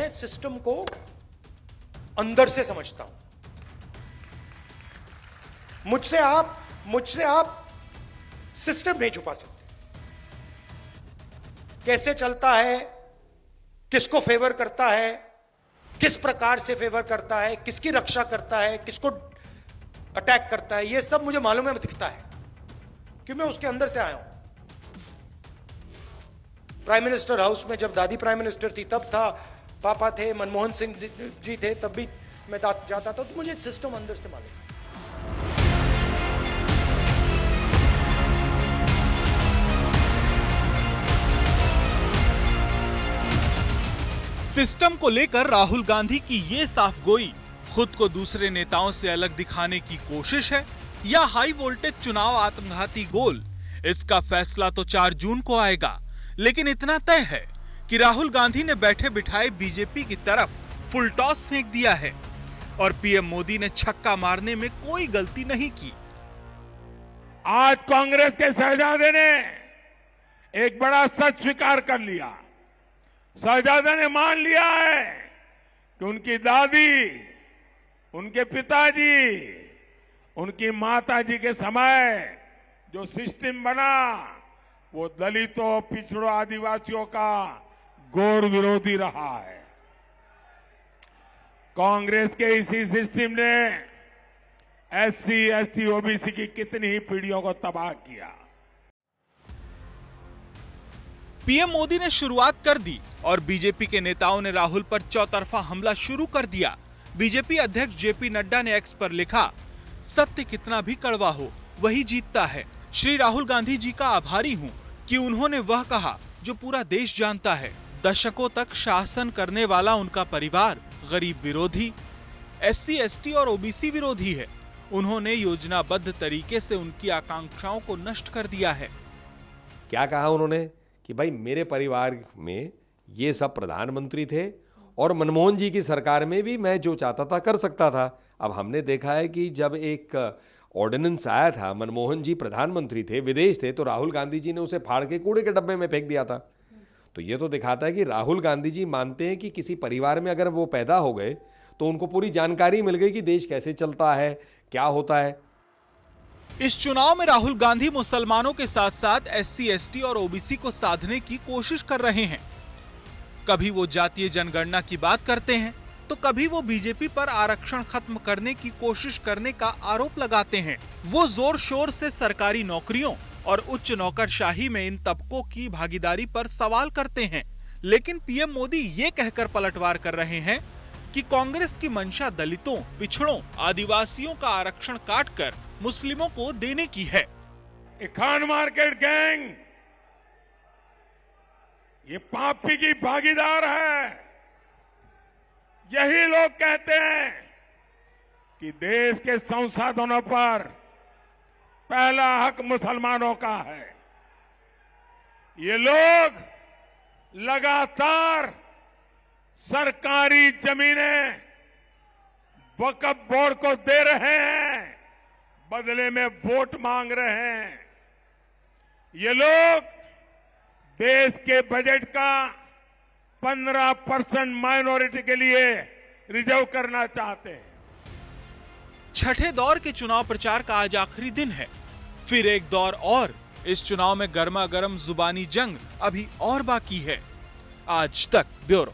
मैं सिस्टम को अंदर से समझता हूं। मुझसे आप सिस्टम नहीं छुपा सकते। कैसे चलता है, किसको फेवर करता है, किस प्रकार से फेवर करता है, किसकी रक्षा करता है, किसको अटैक करता है, यह सब मुझे मालूम है, दिखता है, क्योंकि मैं उसके अंदर से आया हूं। प्राइम मिनिस्टर हाउस में जब दादी प्राइम मिनिस्टर थी तब था, पापा थे, मनमोहन सिंह जी थे, तब भी मैं जाता था, तो मुझे सिस्टम अंदर से मालूम है। सिस्टम को लेकर राहुल गांधी की ये साफ गोई खुद को दूसरे नेताओं से अलग दिखाने की कोशिश है या हाई वोल्टेज चुनाव आत्मघाती गोल? इसका फैसला तो 4 जून को आएगा, लेकिन इतना तय है कि राहुल गांधी ने बैठे बिठाए बीजेपी की तरफ फुल टॉस फेंक दिया है और पीएम मोदी ने छक्का मारने में कोई गलती नहीं की। आज कांग्रेस के शहजादे ने एक बड़ा सच स्वीकार कर लिया। शहजादे ने मान लिया है कि उनकी दादी, उनके पिताजी, उनकी माताजी के समय जो सिस्टम बना वो दलितों, पिछड़ों, आदिवासियों का घोर विरोधी रहा है। कांग्रेस के इसी सिस्टम ने एससी, एसटी, ओबीसी की कितनी ही पीढ़ियों को तबाह किया। पीएम मोदी ने शुरुआत कर दी और बीजेपी के नेताओं ने राहुल पर चौतरफा हमला शुरू कर दिया। बीजेपी अध्यक्ष जेपी नड्डा ने एक्स पर लिखा, सत्य कितना भी कड़वा हो वही जीतता है। श्री राहुल गांधी जी का आभारी हूं कि उन्होंने वह कहा जो पूरा देश जानता है। दशकों तक शासन करने वाला उनका परिवार गरीब विरोधी, एससी, एसटी और ओबीसी विरोधी है। उन्होंने योजनाबद्ध तरीके से उनकी आकांक्षाओं को नष्ट कर दिया है। क्या कहा उन्होंने कि भाई मेरे परिवार में ये सब प्रधानमंत्री थे और मनमोहन जी की सरकार में भी मैं जो चाहता था कर सकता था। अब हमने देखा है कि जब एक ऑर्डिनेंस आया था, मनमोहन जी प्रधानमंत्री थे, विदेश थे, तो राहुल गांधी जी ने उसे फाड़ के कूड़े के डब्बे में फेंक दिया था। तो ये तो दिखाता है कि राहुल गांधी जी मानते हैं कि किसी परिवार में अगर वो पैदा हो गए तो उनको पूरी जानकारी मिल गई कि देश कैसे चलता है, क्या होता है। इस चुनाव में राहुल गांधी मुसलमानों के साथ साथ एससी, एसटी और ओबीसी को साधने की कोशिश कर रहे हैं। कभी वो जातीय जनगणना की बात करते हैं तो कभी वो बीजेपी पर आरक्षण खत्म करने की कोशिश करने का आरोप लगाते हैं। वो जोर शोर से सरकारी नौकरियों और उच्च नौकरशाही में इन तबकों की भागीदारी पर सवाल करते हैं। लेकिन पीएम मोदी ये कहकर पलटवार कर रहे हैं कि कांग्रेस की मंशा दलितों, पिछड़ों, आदिवासियों का आरक्षण काटकर मुस्लिमों को देने की है। खान मार्केट गैंग ये पापी की भागीदार है। यही लोग कहते हैं कि देश के संसाधनों पर पहला हक मुसलमानों का है। ये लोग लगातार सरकारी जमीनें वक्फ बोर्ड को दे रहे हैं, बदले में वोट मांग रहे हैं। ये लोग देश के बजट का 15% माइनॉरिटी के लिए रिजर्व करना चाहते हैं। छठे दौर के चुनाव प्रचार का आज आखिरी दिन है। फिर एक दौर और। इस चुनाव में गर्मा गर्म जुबानी जंग अभी और बाकी है। आज तक ब्यूरो।